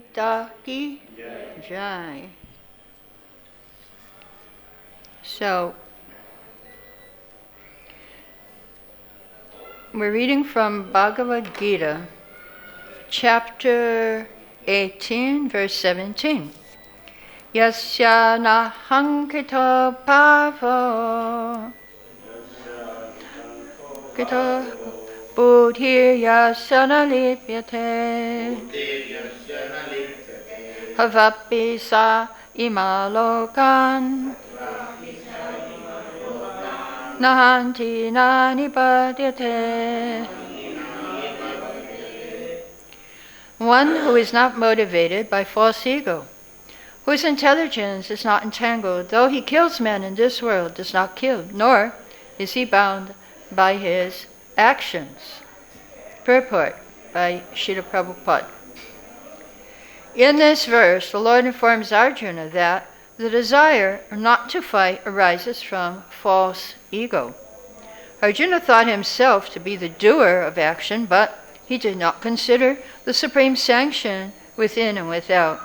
Bhagavad-Gita ki jai. So, we're reading from Bhagavad-Gita, chapter 18, verse 17. Yasya nāhaṅkṛto bhāvo buddhiḥ yasya lipyate hatvāpi sa imāḻ lokān hanti nibadhyate. One who is not motivated by false ego, whose intelligence is not entangled, though he kills men in this world, does not kill, nor is he bound by his actions. Purport by Srila Prabhupada. In this verse, the Lord informs Arjuna that the desire not to fight arises from false ego. Arjuna thought himself to be the doer of action, but he did not consider the supreme sanction within and without.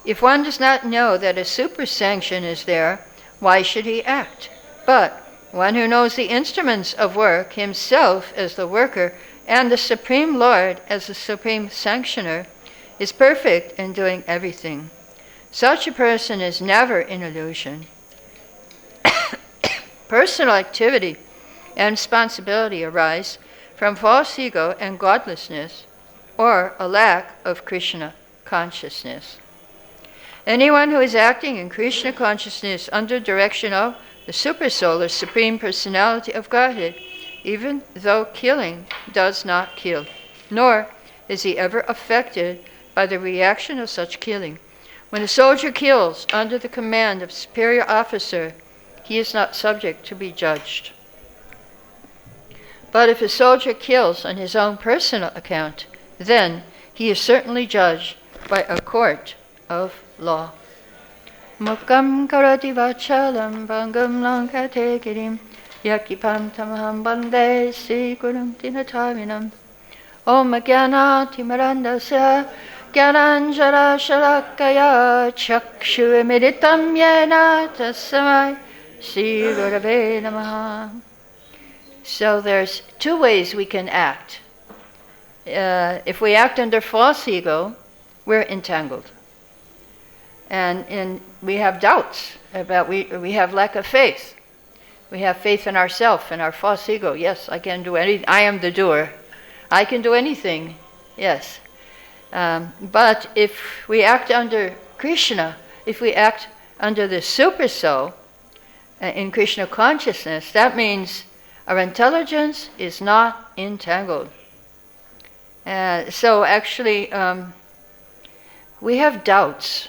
If one does not know that a super sanction is there, why should he act? But one who knows the instruments of work, himself as the worker, and the Supreme Lord as the supreme sanctioner, is perfect in doing everything. Such a person is never in illusion. Personal activity and responsibility arise from false ego and godlessness, or a lack of Krishna consciousness. Anyone who is acting in Krishna consciousness under direction of the Supersoul or Supreme Personality of Godhead, even though killing does not kill, nor is he ever affected by the reaction of such killing. When a soldier kills under the command of a superior officer, he is not subject to be judged. But if a soldier kills on his own personal account, then he is certainly judged by a court of law. Mukam karati vachalam bhangam lankate girim yakipam tamaham bande siguram tinatavinam Om Jnanati Marandasya Jnananjara Shalakaya Chakshu Emiritam Yena Tasmai Sri Gurave Namaha. So there's two ways we can act. If we act under false ego, we're entangled. And we have doubts about, we have lack of faith. We have faith in ourselves and our false ego. Yes, I can do anything. I am the doer. I can do anything. Yes. But if we act under Krishna, if we act under the Super Soul, in Krishna consciousness, that means our intelligence is not entangled. So actually, we have doubts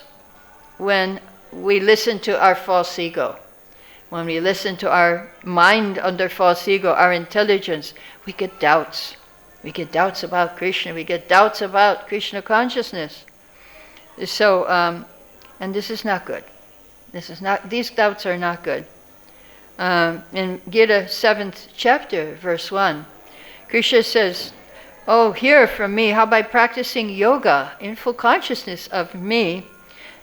when we listen to our false ego. When we listen to our mind under false ego, our intelligence, we get doubts. We get doubts about Krishna. We get doubts about Krishna consciousness. So, and this is not good. These doubts are not good. In Gita 7th chapter, verse 1, Krishna says, "Oh, hear from me how by practicing yoga in full consciousness of me,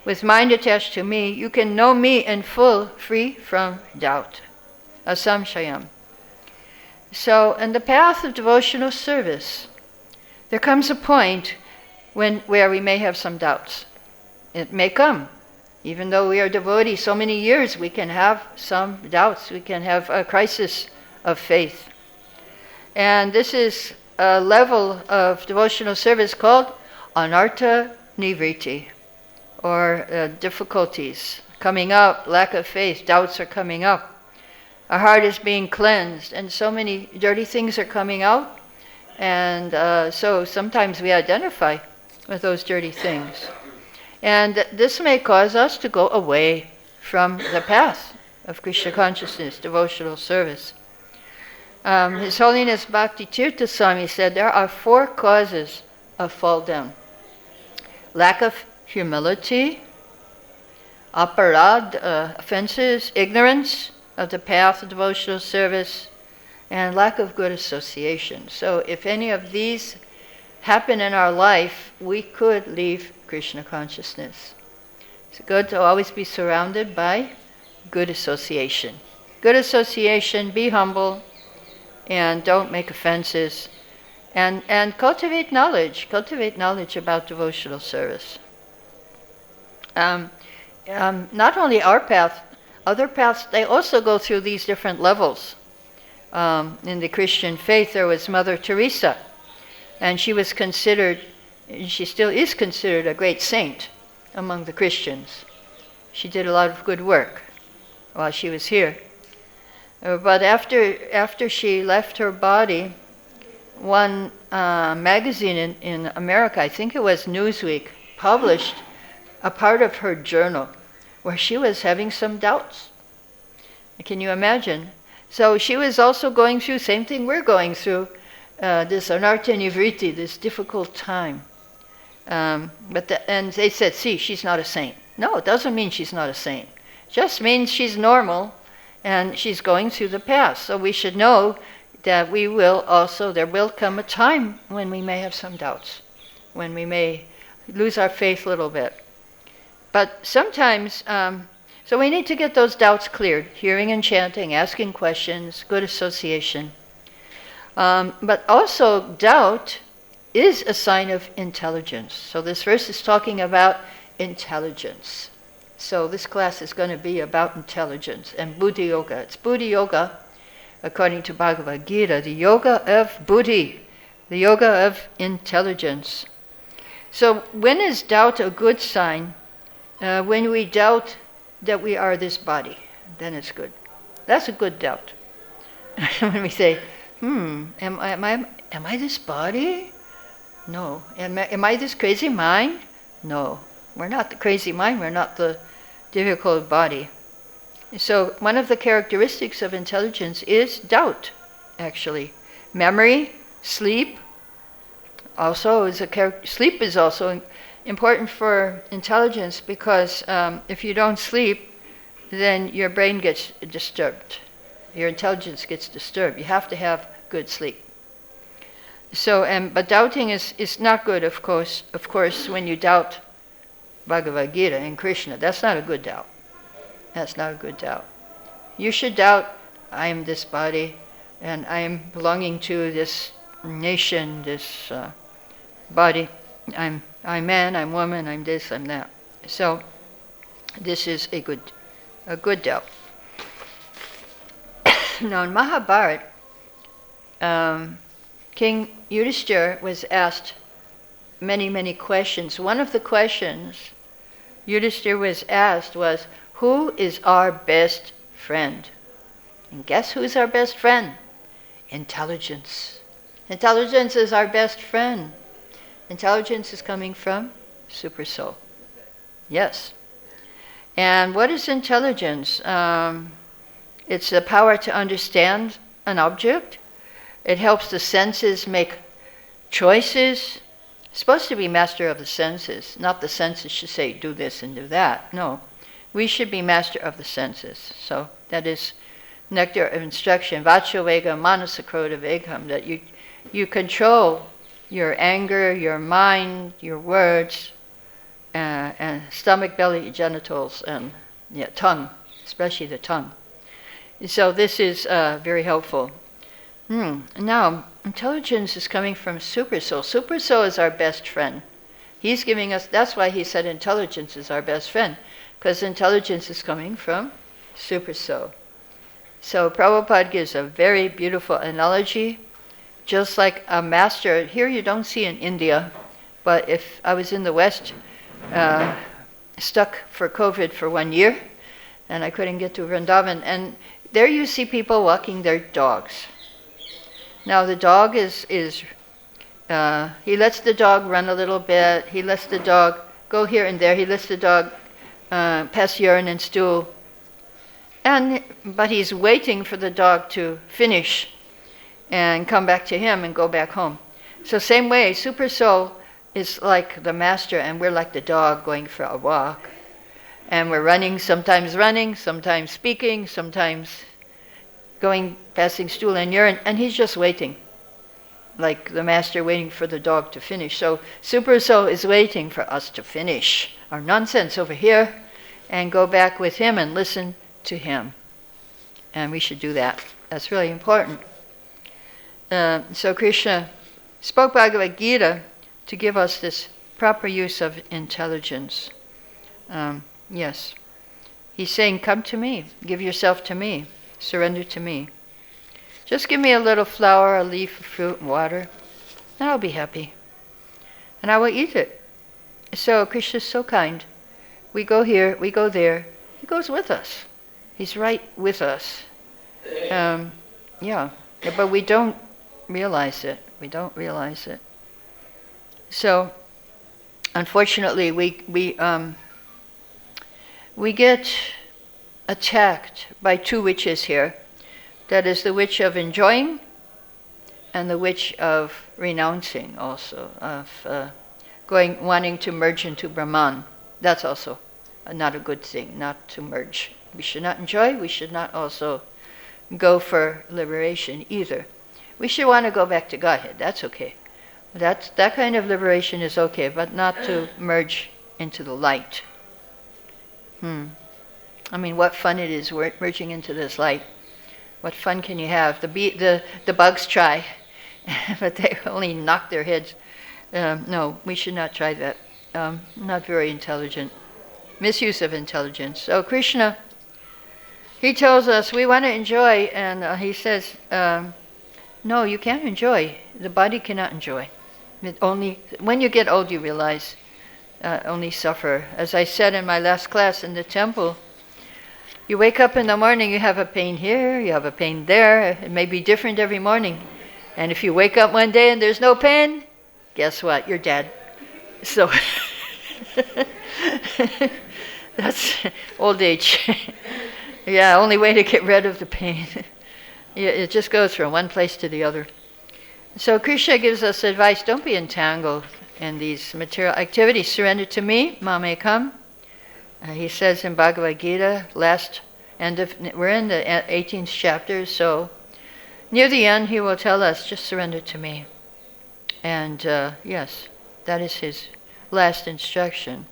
with mind attached to me, you can know me in full, free from doubt." Asamshayam. So, in the path of devotional service, there comes a point where we may have some doubts. It may come. Even though we are devotees so many years, we can have some doubts. We can have a crisis of faith. And this is a level of devotional service called anartha nivritti, or difficulties coming up, lack of faith, doubts are coming up. Our heart is being cleansed, and so many dirty things are coming out. And so sometimes we identify with those dirty things. And this may cause us to go away from the path of Krishna consciousness, devotional service. His Holiness Bhakti-tirtha Swami said there are 4 causes of fall down. Lack of humility, aparad, offenses, ignorance of the path of devotional service, and lack of good association. So if any of these happen in our life, we could leave Krishna consciousness. It's good to always be surrounded by good association. Good association, be humble, and don't make offenses. And cultivate knowledge about devotional service. Not only our path, other paths, they also go through these different levels. In the Christian faith, there was Mother Teresa, and she was considered, she still is considered a great saint among the Christians. She did a lot of good work while she was here. But after she left her body, one magazine in America, I think it was Newsweek, published a part of her journal where she was having some doubts. Can you imagine? So she was also going through, same thing we're going through, this anartha nivritti, this difficult time. And they said, see, she's not a saint. No, it doesn't mean she's not a saint. It just means she's normal and she's going through the path. So we should know that there will come a time when we may have some doubts, when we may lose our faith a little bit. But sometimes, so we need to get those doubts cleared, hearing and chanting, asking questions, good association. But also, doubt is a sign of intelligence. So this verse is talking about intelligence. So this class is going to be about intelligence and buddhi-yoga. It's buddhi-yoga, according to Bhagavad-Gita, the yoga of buddhi, the yoga of intelligence. So when is doubt a good sign? When we doubt that we are this body, then it's good. That's a good doubt. When we say, am I this body? No. Am I this crazy mind? No. We're not the crazy mind, we're not the difficult body. So one of the characteristics of intelligence is doubt, actually. Memory, sleep, sleep is also important for intelligence because if you don't sleep, then your brain gets disturbed. Your intelligence gets disturbed. You have to have good sleep. So, but doubting is not good, of course, when you doubt Bhagavad-Gita and Krishna. That's not a good doubt. That's not a good doubt. You should doubt, I am this body, and I am belonging to this nation, this body. I'm man, I'm woman, I'm this, I'm that. So this is a good doubt. Now in Mahabharata, King Yudhishthira was asked many questions. One of the questions Yudhishthira was asked was, who is our best friend? And guess who's our best friend? Intelligence. Intelligence is our best friend. Intelligence is coming from Super Soul. Yes. And what is intelligence? It's the power to understand an object. It helps the senses make choices. It's supposed to be master of the senses, not the senses should say do this and do that. No. We should be master of the senses. So that is nectar of instruction. Vacho vega manasakroda vegham, that you control your anger, your mind, your words, and stomach, belly, genitals, and tongue, especially the tongue. So this is very helpful. Now, intelligence is coming from Super Soul. Super Soul is our best friend. He's giving us, that's why he said intelligence is our best friend, because intelligence is coming from Super Soul. So Prabhupada gives a very beautiful analogy, just like a master. Here you don't see in India, but if I was in the West, stuck for COVID for 1 year, and I couldn't get to Vrindavan, and there you see people walking their dogs. Now the dog he lets the dog run a little bit, he lets the dog go here and there, he lets the dog pass urine and stool, but he's waiting for the dog to finish and come back to him and go back home. So same way, Super Soul is like the master and we're like the dog going for a walk. And we're running, sometimes speaking, sometimes passing stool and urine, and he's just waiting. like the master waiting for the dog to finish. So Super Soul is waiting for us to finish our nonsense over here and go back with him and listen to him. And we should do that. That's really important. So Krishna spoke Bhagavad-Gita to give us this proper use of intelligence. Yes. He's saying, come to me, give yourself to me, surrender to me. Just give me a little flower, a leaf, a fruit, and water, and I'll be happy. And I will eat it. So Krishna's so kind. We go here, we go there. He goes with us. He's right with us. Yeah, but we don't realize it. We don't realize it. So, unfortunately, we get attacked by two witches here. That is the witch of enjoying and the witch of renouncing also, of wanting to merge into Brahman. That's also not a good thing, not to merge. We should not enjoy, we should not also go for liberation either. We should want to go back to Godhead, that's okay. That kind of liberation is okay, but not to merge into the light. I mean, what fun it is merging into this light. What fun can you have? The bugs try, but they only knock their heads. No, we should not try that. Not very intelligent. Misuse of intelligence. So Krishna, he tells us we want to enjoy, and he says, no, you can't enjoy. The body cannot enjoy. When you get old, you realize only suffer. As I said in my last class in the temple, you wake up in the morning, you have a pain here, you have a pain there. It may be different every morning. And if you wake up one day and there's no pain, guess what? You're dead. So that's old age. Yeah, only way to get rid of the pain. It just goes from one place to the other. So Krishna gives us advice, don't be entangled in these material activities. Surrender to me, mamekam. He says in Bhagavad-Gita, we're in the 18th chapter, so near the end he will tell us, just surrender to me. And yes, that is his last instruction.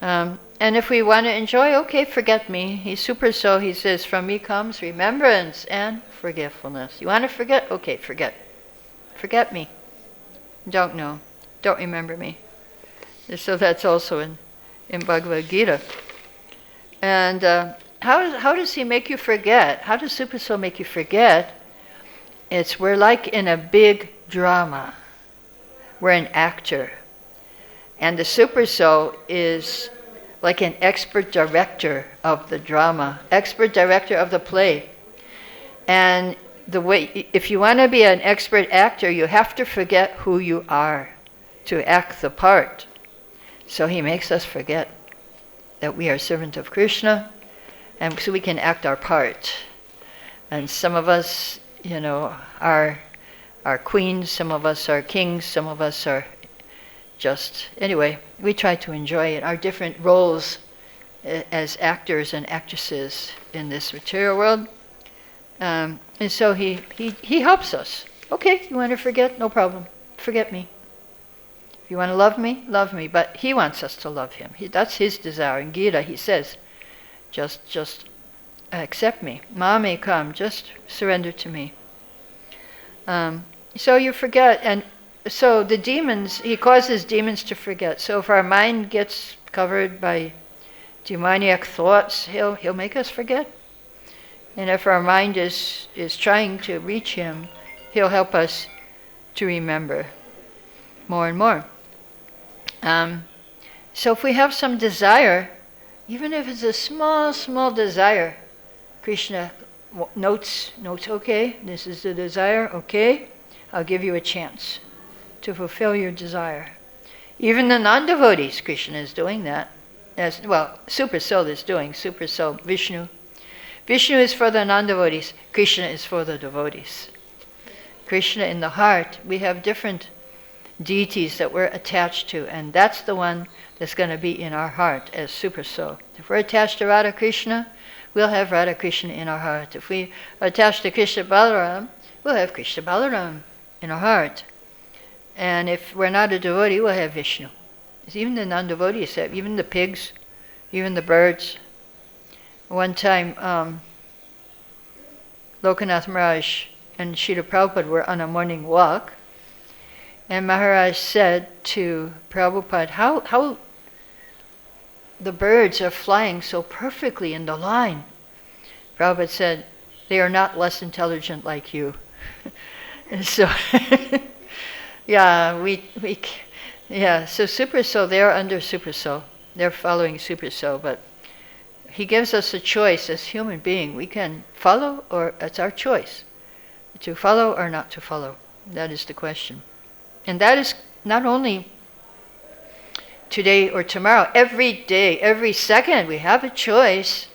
And if we want to enjoy, okay, forget me. He's Super Soul. He says, from me comes remembrance and forgetfulness. You want to forget? Okay, forget. Forget me. Don't know. Don't remember me. So that's also in Bhagavad-Gita. And how does he make you forget? How does Super Soul make you forget? We're like in a big drama. We're an actor. And the Super Soul is like an expert director of the drama, expert director of the play. And if you want to be an expert actor, you have to forget who you are to act the part. So he makes us forget that we are servant of Krishna, and so we can act our part. And some of us, are queens, some of us are kings, some of us are anyway, we try to enjoy it, our different roles as actors and actresses in this material world. And so he helps us. Okay, you want to forget? No problem. Forget me. If you want to love me, love me. But he wants us to love him. That's his desire. In Gita, he says, just accept me. Mame come, just surrender to me. So you forget, and so the demons, he causes demons to forget. So if our mind gets covered by demoniac thoughts, he'll make us forget. And if our mind is trying to reach him, he'll help us to remember more and more. So if we have some desire, even if it's a small, small desire, Krishna notes, okay, this is the desire, okay, I'll give you a chance to fulfill your desire. Even the non-devotees, Krishna is doing that. Super Soul is doing, Super Soul, Vishnu. Vishnu is for the non-devotees, Krishna is for the devotees. Krishna in the heart, we have different deities that we're attached to, and that's the one that's going to be in our heart as Super Soul. If we're attached to Radha Krishna, we'll have Radha Krishna in our heart. If we are attached to Krishna Balaram, we'll have Krishna Balaram in our heart. And if we're not a devotee, we'll have Vishnu. Even the non-devotees have, even the pigs, even the birds. One time, Lokanath Maharaj and Srila Prabhupada were on a morning walk, and Maharaj said to Prabhupada, how the birds are flying so perfectly in the line. Prabhupada said, they are not less intelligent like you. And so, so Super Soul, they're under Super Soul. They're following Super Soul, but he gives us a choice as human being. We can follow, or it's our choice to follow or not to follow. That is the question. And that is not only today or tomorrow, every day, every second, we have a choice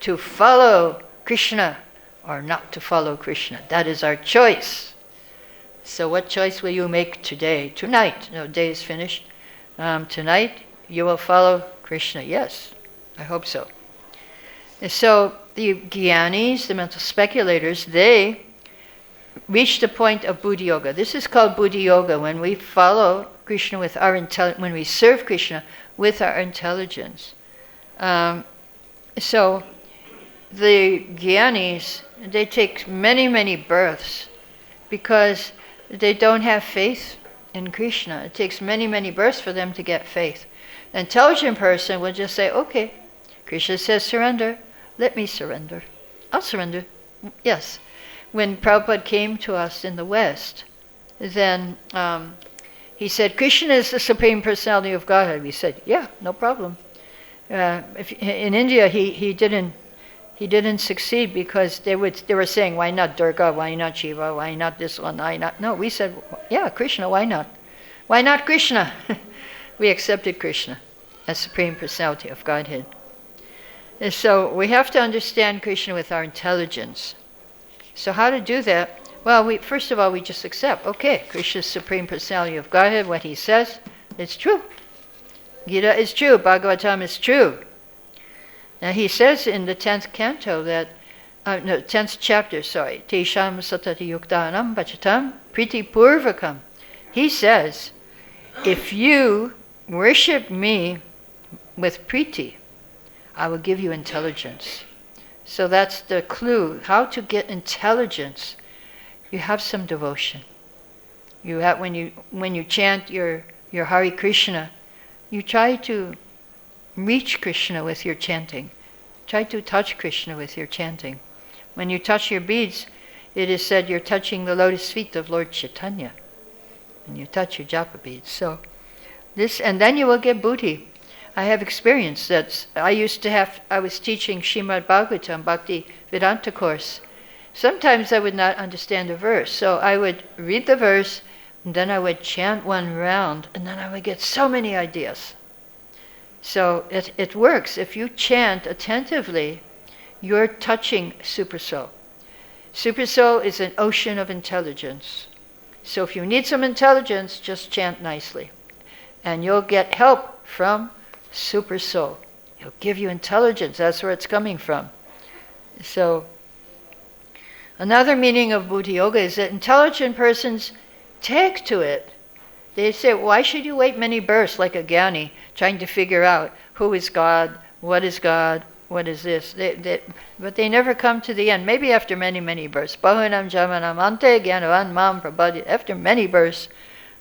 to follow Krishna or not to follow Krishna. That is our choice. So what choice will you make today? Tonight, no, day is finished. Tonight, you will follow Krishna. Yes, I hope so. And so the Gyanis, the mental speculators, they reach the point of buddhi-yoga. This is called buddhi-yoga, when we follow Krishna with our when we serve Krishna with our intelligence. So the Gyanis, they take many, many births because they don't have faith in Krishna. It takes many, many births for them to get faith. An intelligent person will just say, okay, Krishna says surrender, let me surrender. I'll surrender. Yes. When Prabhupada came to us in the West, then he said, Krishna is the Supreme Personality of Godhead. We said, yeah, no problem. In India, he didn't succeed because they were saying, why not Durga, why not Shiva, why not this one, why not? No, we said, yeah, Krishna, why not? Why not Krishna? We accepted Krishna as Supreme Personality of Godhead. And so we have to understand Krishna with our intelligence. So how to do that? Well, first of all, we just accept, okay, Krishna's Supreme Personality of Godhead, what he says, it's true. Gita is true, Bhagavatam is true. Now he says in the 10th canto that, 10th chapter, sorry, Tesham satati yuktanam bachatam priti purvakam. He says, if you worship me with priti, I will give you intelligence. So that's the clue, how to get intelligence. You have some devotion. You have, when you chant your Hare Krishna, you try to reach Krishna with your chanting. Try to touch Krishna with your chanting. When you touch your beads, it is said you're touching the lotus feet of Lord Chaitanya. And you touch your japa beads. So this, and then you will get buddhi. I have experience that I was teaching Srimad Bhagavatam Bhakti Vedanta course. Sometimes I would not understand a verse, so I would read the verse, and then I would chant one round, and then I would get so many ideas. So it works. If you chant attentively, you're touching Super Soul. Super Soul is an ocean of intelligence. So if you need some intelligence, just chant nicely. And you'll get help from Super Soul. He'll give you intelligence. That's where it's coming from. So another meaning of buddhi-yoga is that intelligent persons take to it. They say, why should you wait many births like a Gyani, trying to figure out who is God, what is this? But they never come to the end. Maybe after many, many births. Bahunam jamanam ante gyanavan mam prabhati. After many births,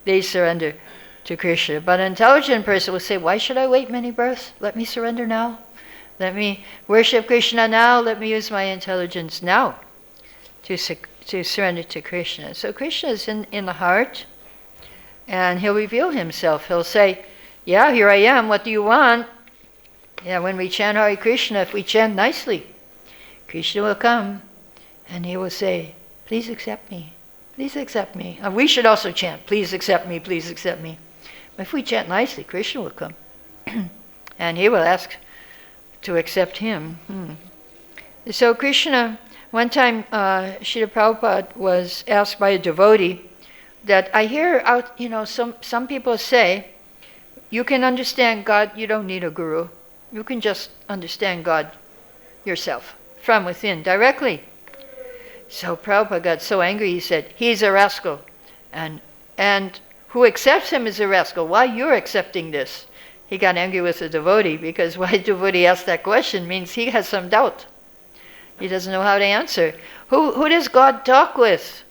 they surrender to Krishna. But an intelligent person will say, why should I wait many births? Let me surrender now. Let me worship Krishna now. Let me use my intelligence now to surrender to Krishna. So Krishna is in the heart, and he'll reveal himself. He'll say, yeah, here I am. What do you want? Yeah, when we chant Hare Krishna, if we chant nicely, Krishna will come and he will say, please accept me. Please accept me. And we should also chant, please accept me, please accept me. But if we chant nicely, Krishna will come. And he will ask to accept him. So Krishna, one time Srila Prabhupada was asked by a devotee that I hear out, some people say, you can understand God, you don't need a guru. You can just understand God yourself, from within, directly. So Prabhupada got so angry, he said, he's a rascal. And who accepts him is a rascal. Why you're accepting this? He got angry with the devotee because why the devotee asked that question means he has some doubt. He doesn't know how to answer. Who does God talk with?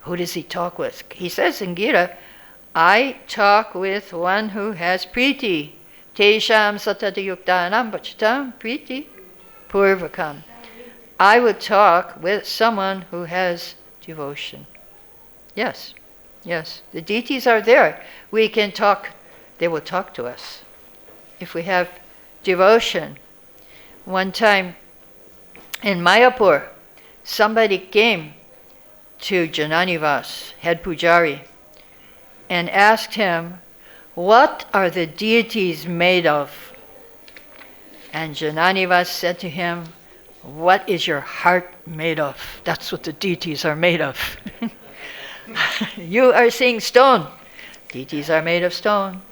Who does he talk with? He says in Gita, I talk with one who has priti. Tesham satadayuktanam bachitam priti purvakam. I would talk with someone who has devotion. Yes, yes. The deities are there. We can talk. They will talk to us if we have devotion. One time in Mayapur, somebody came to Jananivas, head pujari, and asked him, what are the deities made of? And Jananivas said to him, what is your heart made of? That's what the deities are made of. You are seeing stone. Deities are made of stone.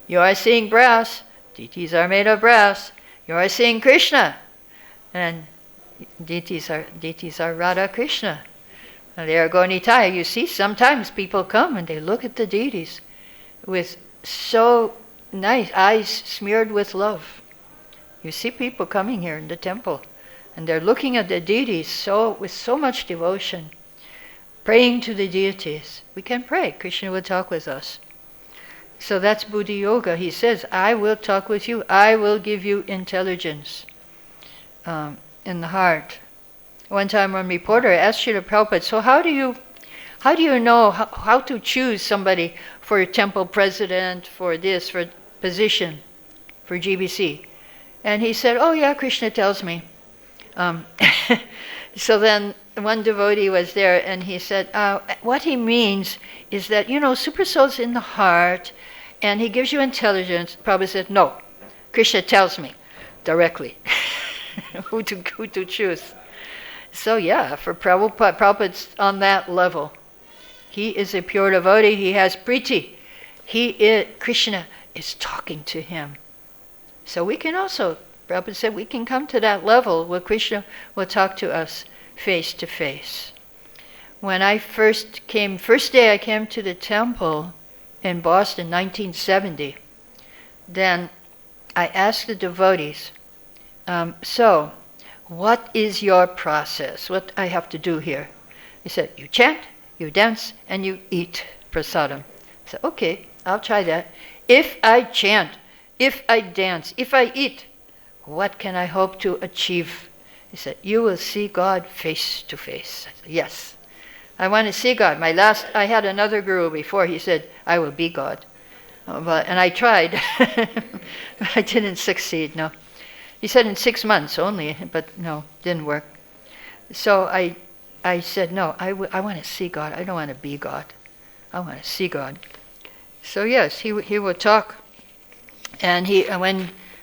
You are seeing brass. Deities are made of brass. You are seeing Krishna. And deities are Radha Krishna. They are Gonitaya. You see, sometimes people come and they look at the deities with so nice eyes smeared with love. You see people coming here in the temple and they're looking at the deities with so much devotion, praying to the deities. We can pray. Krishna will talk with us. So that's buddhi yoga. He says, I will talk with you. I will give you intelligence in the heart. One time one reporter asked Srila Prabhupada, so how do you know how to choose somebody for a temple president, for this, for position, for GBC? And he said, oh yeah, Krishna tells me. So then one devotee was there and he said, what he means is that, Super Soul's in the heart and he gives you intelligence. Prabhupada said, no, Krishna tells me directly who to choose. So yeah, for Prabhupada's on that level. He is a pure devotee. He has priti. Krishna is talking to him. So we can also, Prabhupada said, we can come to that level where Krishna will talk to us face to face. When I first day I came to the temple in Boston, 1970, then I asked the devotees, so what is your process? What I have to do here? He said, you chant, you dance, and you eat prasadam. I said, okay, I'll try that. If I chant, if I dance, if I eat, what can I hope to achieve? He said, you will see God face to face. I said, yes, I want to see God. I had another guru before, he said, I will be God. And I tried, I didn't succeed, no. He said in 6 months only, but no, didn't work. So I said, no, I want to see God. I don't want to be God. I want to see God. So yes, he will talk. And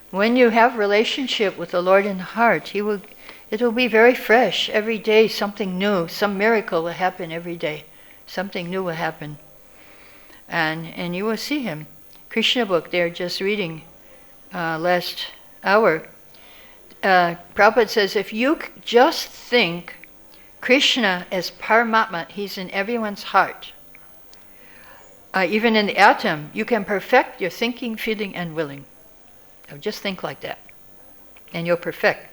when you have relationship with the Lord in the heart, it will be very fresh. Every day something new, some miracle will happen every day. Something new will happen. And you will see him. Krishna book, they're just reading last hour. Prabhupada says, if you just think Krishna as Paramatma, he's in everyone's heart. Even in the atom, you can perfect your thinking, feeling, and willing. So just think like that. And you'll perfect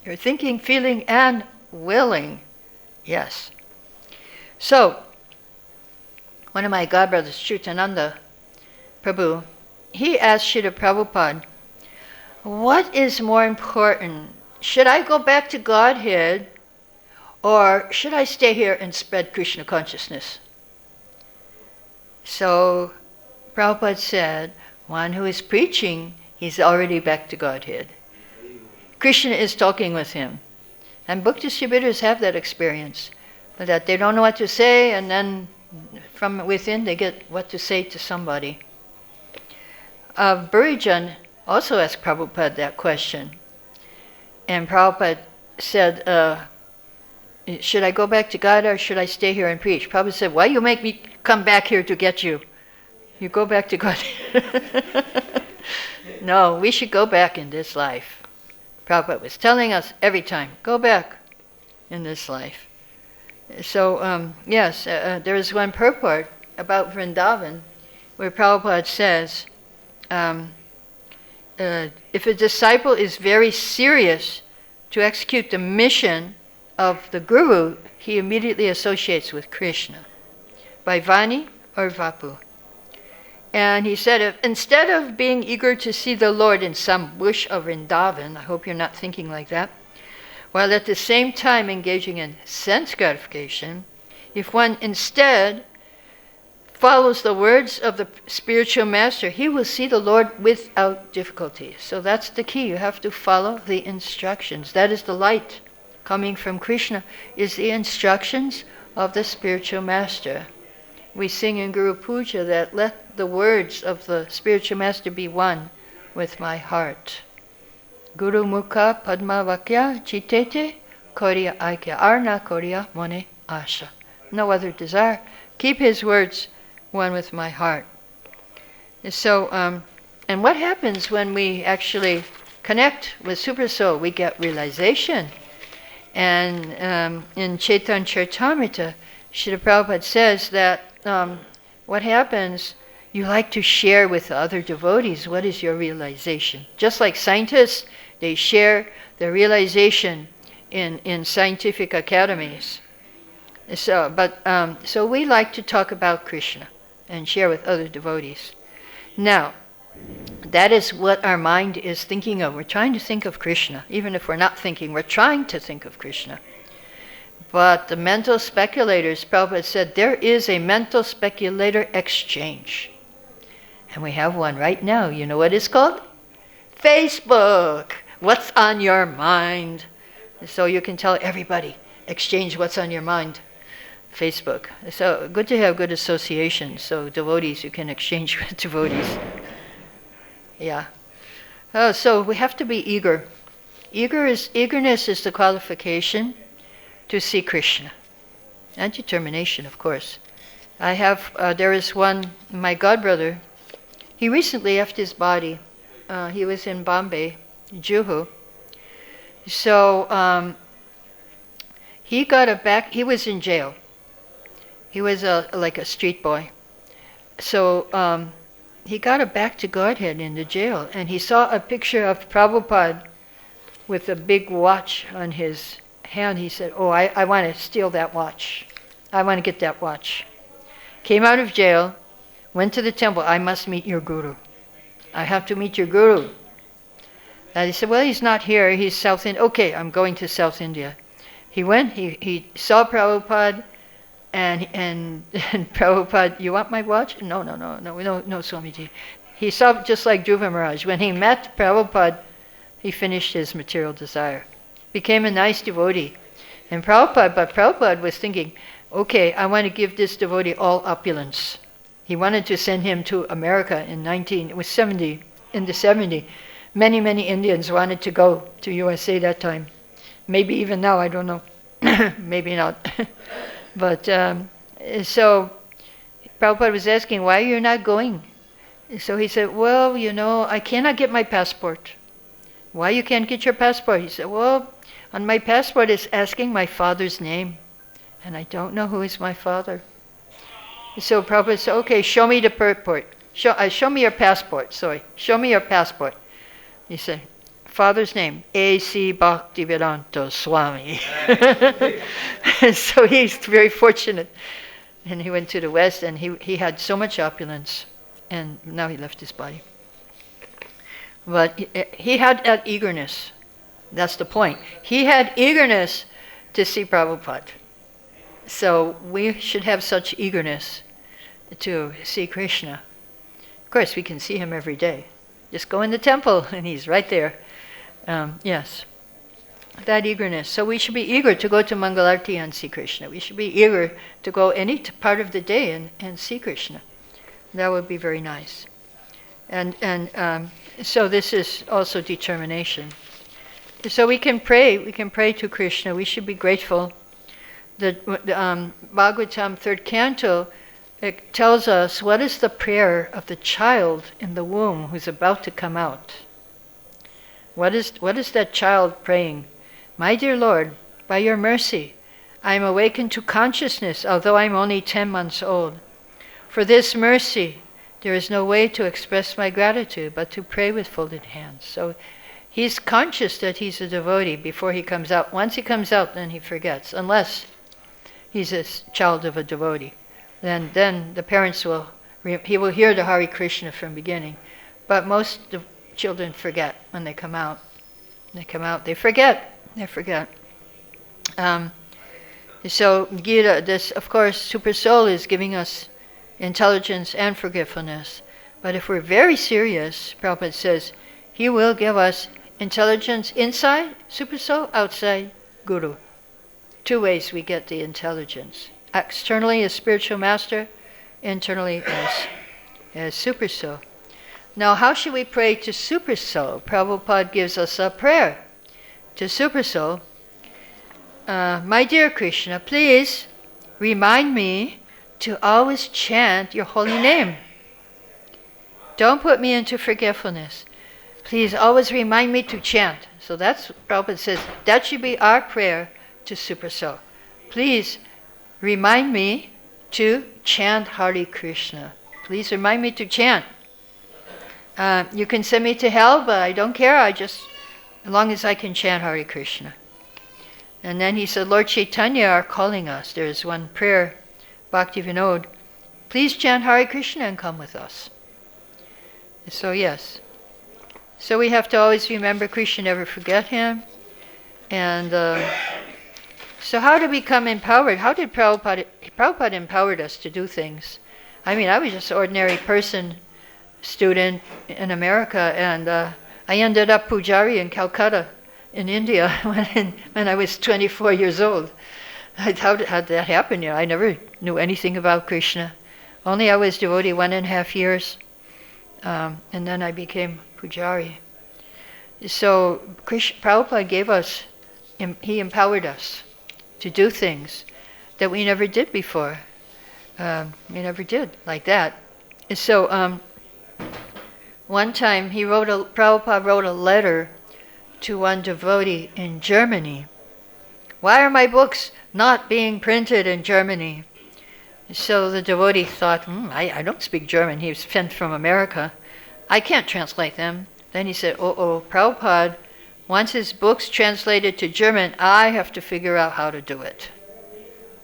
your thinking, feeling, and willing. Yes. So, one of my godbrothers, Chutananda Prabhu, he asked Srila Prabhupada, what is more important? Should I go back to Godhead or should I stay here and spread Krishna consciousness? So Prabhupada said, one who is preaching, he's already back to Godhead. Krishna is talking with him. And book distributors have that experience, that they don't know what to say and then from within they get what to say to somebody. Burijan also asked Prabhupada that question. And Prabhupada said, should I go back to God or should I stay here and preach? Prabhupada said, why you make me come back here to get you? You go back to God. No, we should go back in this life. Prabhupada was telling us every time, go back in this life. So, yes, there is one purport about Vrindavan, where Prabhupada says, if a disciple is very serious to execute the mission of the Guru, he immediately associates with Krishna, by Vani or Vapu. And he said, instead of being eager to see the Lord in some bush of Vrindavan, I hope you're not thinking like that, while at the same time engaging in sense gratification, if one instead follows the words of the spiritual master, he will see the Lord without difficulty. So that's the key. You have to follow the instructions. That is the light coming from Krishna, is the instructions of the spiritual master. We sing in Guru Puja that let the words of the spiritual master be one with my heart. Guru Mukha Padma Vakya Chitete Korya Aikya Arna Korya Mone Asha. No other desire. Keep his words one with my heart. So, and what happens when we actually connect with Super Soul? We get realization. And in Chaitanya Charitamrita, Srila Prabhupada says that what happens, you like to share with other devotees what is your realization. Just like scientists, they share their realization in scientific academies. So we like to talk about Krishna and share with other devotees. Now, that is what our mind is thinking of. We're trying to think of Krishna. Even if we're not thinking, we're trying to think of Krishna. But the mental speculators, Prabhupada said, there is a mental speculator exchange. And we have one right now. You know what it's called? Facebook. What's on your mind? So you can tell everybody, exchange what's on your mind. Facebook. So good to have good associations. So devotees, you can exchange with devotees. Yeah. So we have to be eager. Eagerness is the qualification to see Krishna. And determination, of course. There is one, my godbrother, he recently left his body. He was in Bombay, Juhu. So he was in jail. He was like a street boy. So he got a back to Godhead in the jail, and he saw a picture of Prabhupada with a big watch on his hand. He said, oh, I want to steal that watch. I want to get that watch. Came out of jail, went to the temple. I must meet your Guru. I have to meet your Guru. And he said, well, he's not here. He's South India. Okay, I'm going to South India. He went, he saw Prabhupada, and Prabhupada, you want my watch? No, Swamiji. He saw just like Dhruva Maharaj. When he met Prabhupada, he finished his material desire. Became a nice devotee. And Prabhupada was thinking, okay, I want to give this devotee all opulence. He wanted to send him to America in the 70s. Many Indians wanted to go to USA that time. Maybe even now, I don't know. Maybe not. But so Prabhupada was asking, why are you not going? So he said, well, I cannot get my passport. Why you can't get your passport? He said, well, on my passport it's asking my father's name, and I don't know who is my father. So Prabhupada said, okay, show me the passport. Show me your passport, sorry. Show me your passport. He said, father's name, A.C. Bhaktivedanta Swami. So he's very fortunate. And he went to the West, and he had so much opulence. And now he left his body. But he had that eagerness. That's the point. He had eagerness to see Prabhupada. So we should have such eagerness to see Krishna. Of course, we can see him every day. Just go in the temple, and he's right there. Yes, that eagerness. So we should be eager to go to Mangalarti and see Krishna. We should be eager to go any part of the day and see Krishna. That would be very nice. And so this is also determination. So we can pray to Krishna. We should be grateful. The Bhagavatam 3rd canto, it tells us what is the prayer of the child in the womb who's about to come out. What is that child praying? My dear Lord, by your mercy, I am awakened to consciousness, although I'm only 10 months old. For this mercy, there is no way to express my gratitude but to pray with folded hands. So he's conscious that he's a devotee before he comes out. Once he comes out, then he forgets, unless he's a child of a devotee. Then the parents he will hear the Hare Krishna from beginning. But most children forget when they come out. They forget. So Gita, this, of course, Super Soul is giving us intelligence and forgetfulness. But if we're very serious, Prabhupada says, he will give us intelligence inside Super Soul, outside Guru. Two ways we get the intelligence. Externally as spiritual master, internally as Super Soul. Now, how should we pray to Super Soul? Prabhupada gives us a prayer to Super Soul. My dear Krishna, please remind me to always chant your holy name. Don't put me into forgetfulness. Please always remind me to chant. So that's, Prabhupada says, that should be our prayer to Super Soul. Please remind me to chant Hare Krishna. Please remind me to chant. You can send me to hell, but I don't care. As long as I can chant Hare Krishna. And then he said, Lord Chaitanya are calling us. There's one prayer, Bhakti Vinod. Please chant Hare Krishna and come with us. So yes. So we have to always remember Krishna, never forget him. And so how to become empowered? How did Prabhupada empowered us to do things? I mean, I was just an ordinary person, student in America, and I ended up Pujari in Calcutta, in India, when I was 24 years old. How did that happen? I never knew anything about Krishna. Only I was devotee 1.5 years, and then I became Pujari. So Prabhupada gave us, he empowered us to do things that we never did before. We never did like that. So one time Prabhupada wrote a letter to one devotee in Germany. Why are my books not being printed in Germany? So the devotee thought, I don't speak German. He was sent from America. I can't translate them. Then he said, Prabhupada wants his books translated to German. I have to figure out how to do it.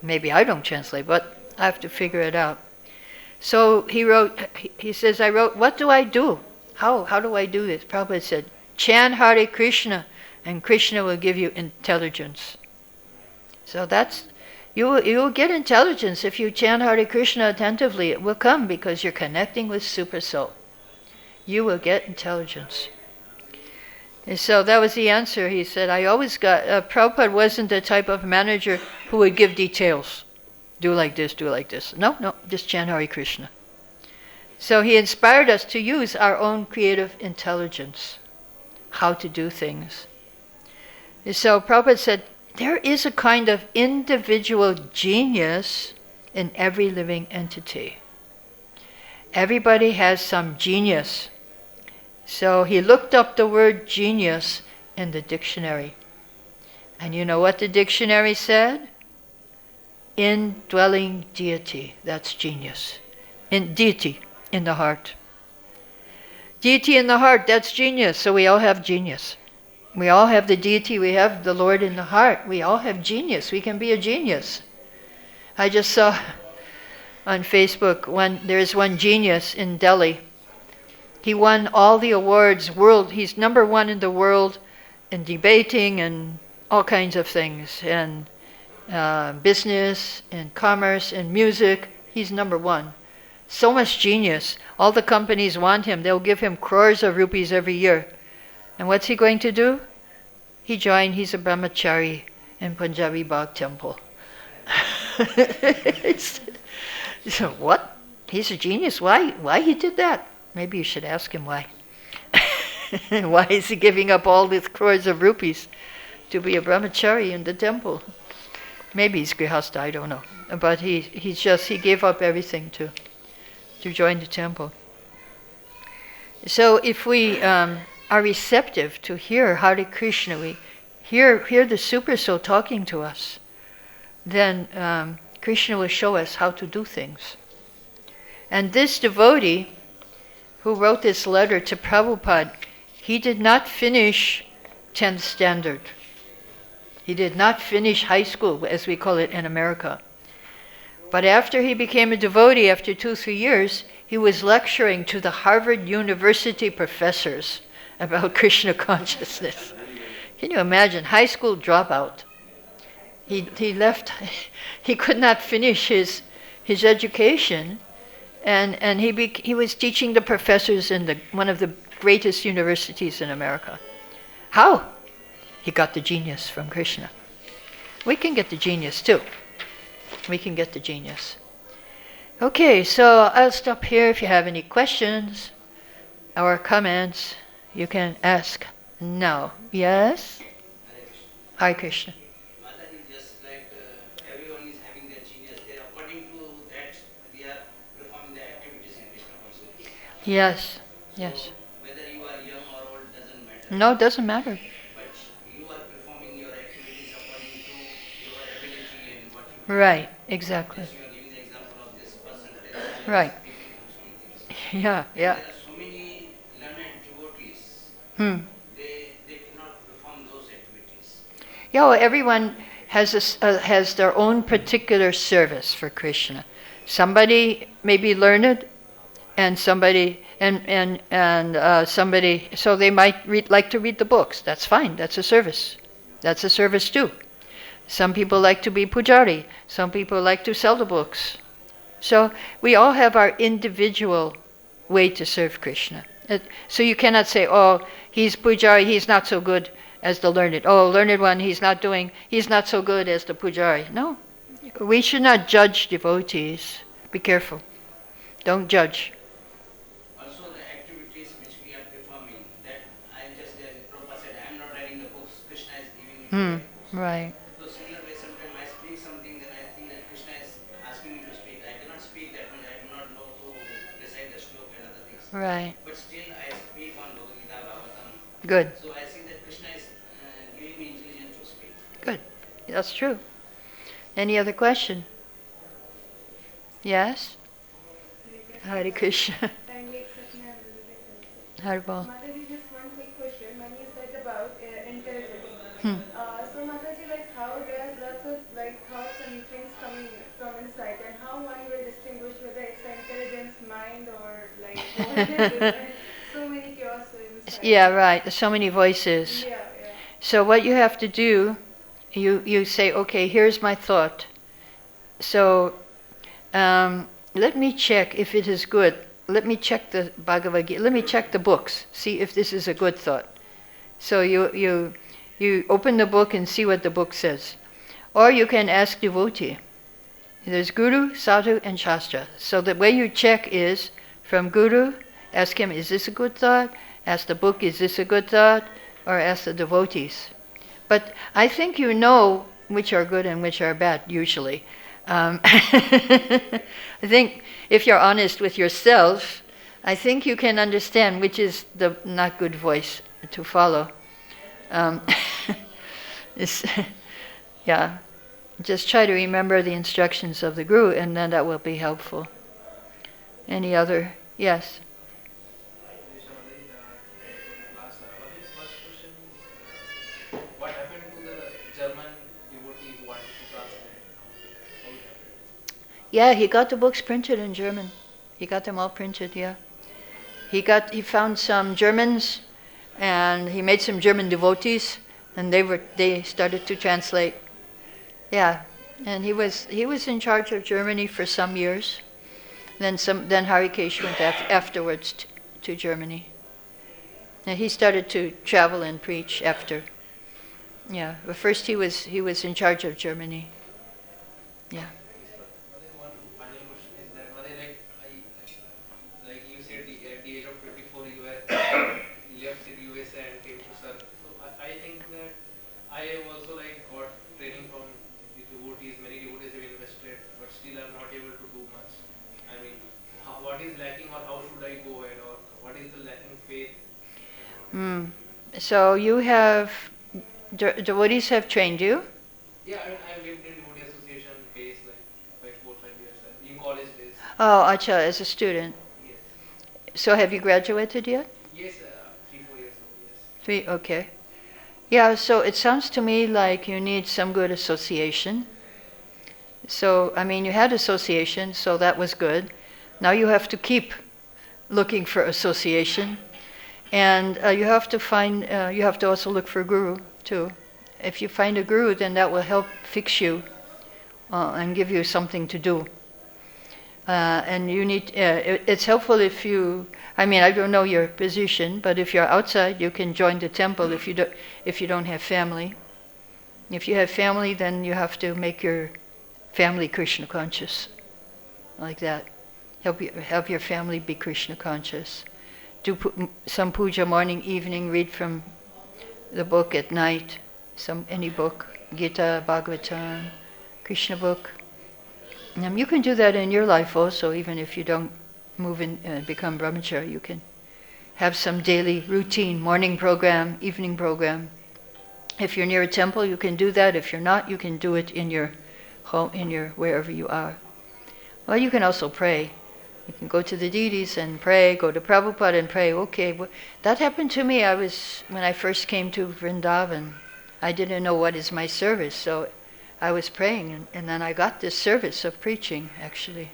Maybe I don't translate, but I have to figure it out. So he says, what do I do? How do I do this? Prabhupada said, chant Hare Krishna, and Krishna will give you intelligence. So you will get intelligence if you chant Hare Krishna attentively. It will come because you're connecting with Super Soul. You will get intelligence. And so that was the answer. He said, Prabhupada wasn't the type of manager who would give details. Do like this, do like this. No, just chant Hare Krishna. So he inspired us to use our own creative intelligence, how to do things. And so Prabhupada said, there is a kind of individual genius in every living entity. Everybody has some genius. So he looked up the word genius in the dictionary. And you know what the dictionary said? Indwelling deity, that's genius. In deity, in the heart. Deity in the heart, that's genius. So we all have genius. We all have the deity, we have the Lord in the heart. We all have genius. We can be a genius. I just saw on Facebook, there's one genius in Delhi. He won all the awards, he's number 1 in the world in debating and all kinds of things, and business and commerce and music. He's number 1. So much genius. All the companies want him. They'll give him crores of rupees every year. And what's he going to do? He's a brahmachari in Punjabi Bagh temple. So what? He's a genius. Why he did that? Maybe you should ask him why. Why is he giving up all these crores of rupees to be a brahmachari in the temple? Maybe he's grihastha, I don't know. But he gave up everything to join the temple. So if we are receptive to hear Hare Krishna, we hear the Super Soul talking to us, then Krishna will show us how to do things. And this devotee who wrote this letter to Prabhupada, he did not finish 10th standard. He did not finish high school, as we call it in America. But after he became a devotee, after 2-3 years, he was lecturing to the Harvard University professors about Krishna consciousness. Can you imagine? High school dropout. He left, he could not finish his education, and he was teaching the professors in one of the greatest universities in America. How? He got the genius from Krishna. We can get the genius too. We can get the genius. Okay, so I'll stop here. If you have any questions or comments, you can ask now. Yes? Hare Krishna. Mataji, just like everyone is having their genius there, according to that, we are performing the activities in Krishna consciousness. Yes, So yes. whether you are young or old doesn't matter. No, it doesn't matter. But you are performing your activities according to your ability and what you Right, exactly. As you are giving the example of this person, Teresa, Right. speaking to things. Yeah, yeah. There are so many learned devotees, they cannot perform those activities. Yeah, well, everyone has their own particular service for Krishna. Somebody may be learned, and somebody somebody, so they might like to read the books. That's fine. That's a service. That's a service too. Some people like to be pujari. Some people like to sell the books. So we all have our individual way to serve Krishna. So you cannot say, oh, he's pujari, he's not so good as the learned. Oh, learned one, he's not so good as the pujari. No, we should not judge devotees. Be careful. Don't judge. Also the activities which we are performing, that I just, Prabhupada said, I am not writing the books, Krishna is giving me the books. Right. So similar way, sometimes I speak something, then I think that Krishna is asking me to speak. I cannot speak that much, I do not know to recite the shloka and other things. Right. But still I speak on Bhagavad-Gita, Bhagavatam. Good. So I see that Krishna is giving me intelligence to speak. Good. That's true. Any other question? Yes? Hare Krishna. Haribo. Mataji, just one quick question. When you said about intelligence, so Mataji, like how there's lots of like thoughts and things coming from inside, and how one will distinguish whether it's intelligence, mind, or like what it is? And so many chaos inside. Yeah, right. There's so many voices. Yeah. So what you have to do, you say, okay, here's my thought. So let me check if it is good. Let me check the Bhagavad-Gita. Let me check the books. See if this is a good thought. So you open the book and see what the book says. Or you can ask devotee. There's Guru, Sadhu, and Shastra. So the way you check is from Guru, ask him, is this a good thought? Ask the book, is this a good thought? Or ask the devotees. But I think you know which are good and which are bad, usually. I think if you're honest with yourself, I think you can understand which is the not good voice to follow. Yeah, just try to remember the instructions of the Guru, and then that will be helpful. Any other? Yes. What happened to the German devotee who wanted to translate? How it happened? Yeah, he got the books printed in German. He got them all printed, yeah. He found some Germans, and he made some German devotees, and they started to translate. Yeah, and he was in charge of Germany for some years. Then Harikesh went afterwards to Germany. And he started to travel and preach after. Yeah, but first he was in charge of Germany. Yeah. One final question is that, like you said, at the age of 24 you have left the USA and came to serve. So I think that I have also got training from the devotees. Many devotees have invested, but still I am not able to do much. I mean, what is lacking, or how should I go ahead, or what is the lacking faith? So you have devotees have trained you. Yeah, I lived in devotee association base like 4-5 years in college days. Oh, acha, as a student. Yes. So have you graduated yet? Yes, 3-4 years ago, yes. 3, okay. Yeah, so it sounds to me like you need some good association. So, I mean, you had association, so that was good. Now you have to keep looking for association. And you have to also look for a guru, too. If you find a guru, then that will help fix you and give you something to do. And you need, it's helpful if you, I mean, I don't know your position, but if you're outside, you can join the temple if you don't have family. If you have family, then you have to make your family Krishna conscious, like that. Have your family be Krishna conscious. Do some puja morning, evening, read from the book at night, any book, Gita, Bhagavatam, Krishna book. You can do that in your life also, even if you don't move in become brahmachari. You can have some daily routine, morning program, evening program. If you're near a temple, you can do that. If you're not, you can do it in your home, wherever you are. Well, you can also pray. You can go to the deities and pray, go to Prabhupada and pray. Okay, that happened to me. When I first came to Vrindavan, I didn't know what is my service, so I was praying, and then I got this service of preaching, actually.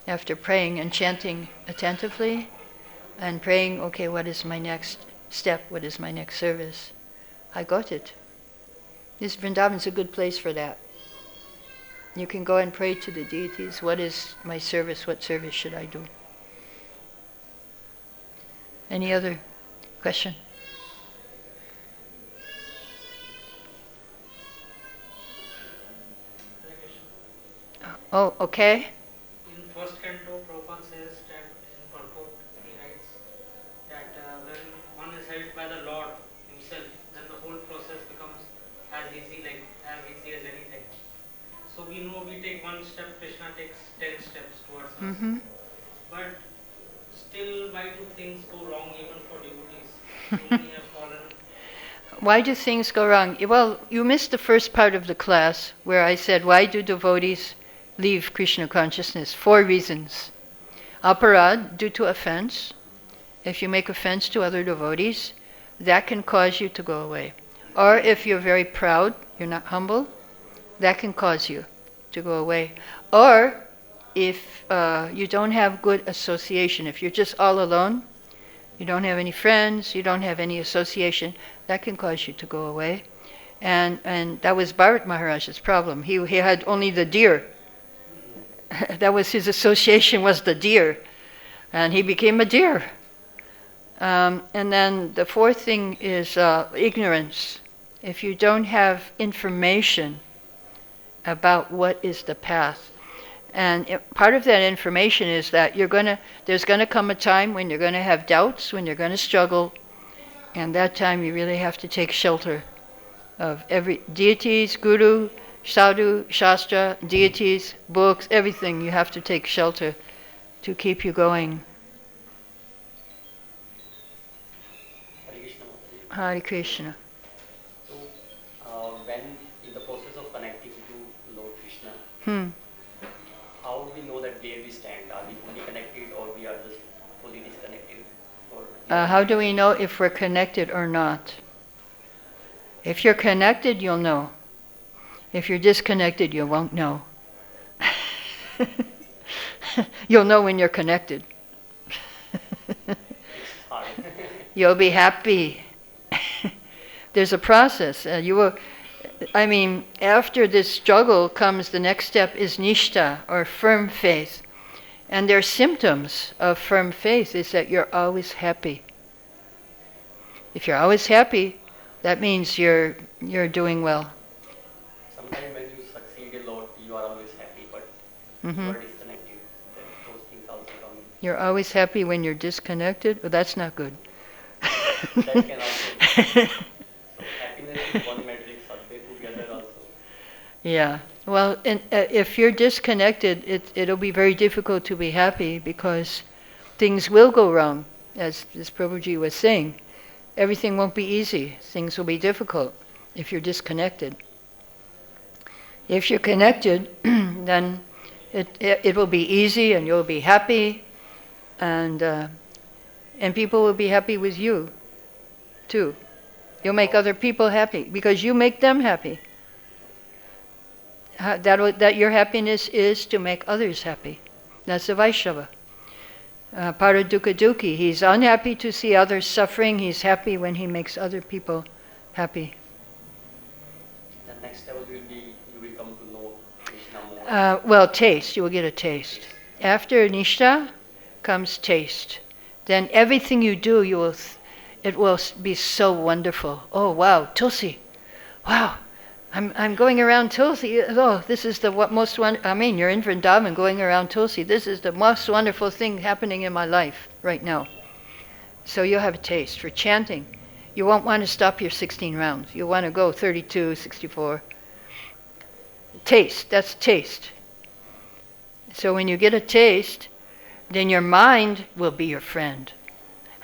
After praying and chanting attentively, and praying, okay, what is my next step? What is my next service? I got it. This Vrindavan's a good place for that. You can go and pray to the deities. What is my service? What service should I do? Any other question? Oh, okay. In first canto, Prabhupada says that in purport he writes that when one is helped by the Lord himself, then the whole process becomes as easy as anything. So we know we take one step, Krishna takes 10 steps towards us. Mm-hmm. But still, why do things go wrong even for devotees? So many have fallen. Why do things go wrong? Well, you missed the first part of the class where I said, why do devotees leave Krishna consciousness? 4 reasons. Aparad, due to offense. If you make offense to other devotees, that can cause you to go away. Or if you're very proud, you're not humble, that can cause you to go away. Or if you don't have good association, if you're just all alone, you don't have any friends, you don't have any association, that can cause you to go away. And that was Bharat Maharaj's problem. He had only the deer. That was his association, was the deer. And he became a deer. And then the 4th thing is ignorance. If you don't have information about what is the path. And part of that information is that there's gonna come a time when you're gonna have doubts, when you're gonna struggle, and that time you really have to take shelter of every deities, guru, sadhu, shastra, deities, books, everything. You have to take shelter to keep you going. Hare Krishna. So, when in the process of connecting to Lord Krishna, how do we know that where we stand? Are we fully connected or we are just fully disconnected? How do we know if we're connected or not? If you're connected, you'll know. If you're disconnected, you won't know. You'll know when you're connected. You'll be happy. There's a process. After this struggle comes the next step is nishtha, or firm faith. And their symptoms of firm faith is that you're always happy. If you're always happy, that means you're doing well. Sometimes when you succeed a lot, you are always happy, but you are disconnected. Then those things also come. You're always happy when you're disconnected? Well, that's not good. That can also. So happiness is one metric, sadhya together also. Yeah. Well, if you're disconnected, it'll be very difficult to be happy because things will go wrong, as Prabhuji was saying. Everything won't be easy. Things will be difficult if you're disconnected. If you're connected, then It will be easy, and you'll be happy, and people will be happy with you, too. You'll make other people happy because you make them happy. That your happiness is to make others happy. That's the Vaishnava. Paradukha Dukhi. He's unhappy to see others suffering. He's happy when he makes other people happy. The next level will be you will come to know Krishna more. Well, taste. You will get a taste. After Nishtha comes taste. Then everything you do, it will be so wonderful. Oh wow, Tulsi. Wow. I'm going around Tulsi. Oh, this is the most one. I mean, you're in Vrindavan going around Tulsi. This is the most wonderful thing happening in my life right now. So you'll have a taste for chanting. You won't want to stop your 16 rounds. You want to go 32, 64. Taste, that's taste. So when you get a taste, then your mind will be your friend.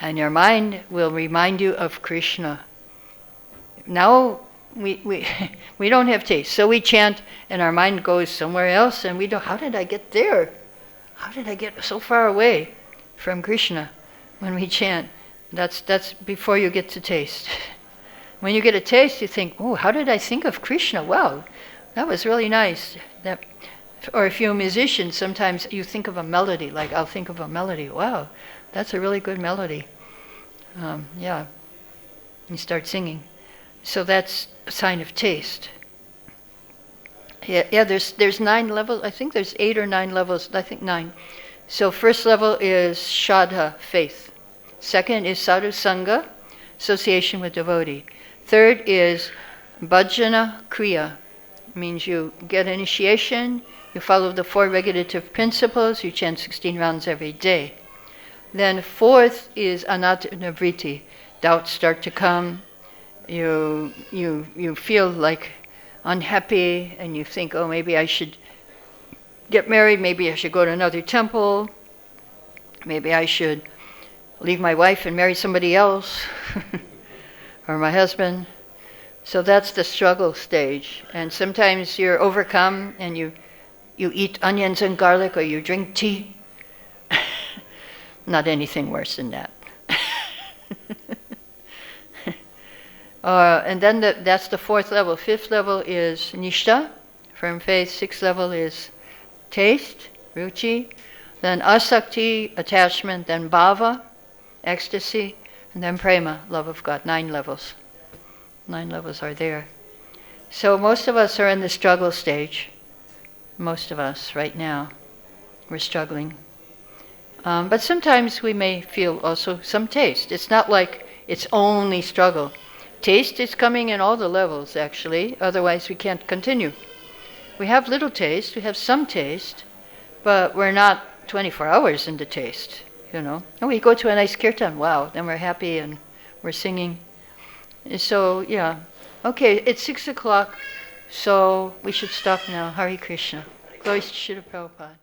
And your mind will remind you of Krishna. Now, we don't have taste. So we chant and our mind goes somewhere else and we don't, how did I get there? How did I get so far away from Krishna when we chant? That's before you get to taste. When you get a taste, you think, oh, how did I think of Krishna? Wow, that was really nice. Or if you're a musician, sometimes you think of a melody, like I'll think of a melody. Wow, that's a really good melody. Yeah, you start singing. So that's a sign of taste. Yeah. There's 9 levels. I think there's 8 or 9 levels. I think 9. So first level is Shraddha, faith. Second is Sadhu Sangha, association with devotee. Third is Bhajana Kriya. Means you get initiation, you follow the 4 regulative principles, you chant 16 rounds every day. Then fourth is Anatta-vritti. Doubts start to come. You feel like unhappy and you think, oh, maybe I should get married, maybe I should go to another temple, maybe I should leave my wife and marry somebody else, or my husband. So that's the struggle stage. And sometimes you're overcome and you eat onions and garlic or you drink tea. Not anything worse than that. And then that's the 4th level. 5th level is Nishtha, firm faith. 6th level is taste, ruchi. Then asakti, attachment. Then bhāva, ecstasy. And then prema, love of God. 9 levels. 9 levels are there. So most of us are in the struggle stage. Most of us right now. We're struggling. But sometimes we may feel also some taste. It's not like it's only struggle. Taste is coming in all the levels, actually. Otherwise, we can't continue. We have little taste. We have some taste. But we're not 24 hours into taste, you know. And we go to a nice kirtan. Wow. Then we're happy and we're singing. So, yeah. Okay, it's 6 o'clock. So we should stop now. Hare Krishna. Glory to Srila Prabhupada.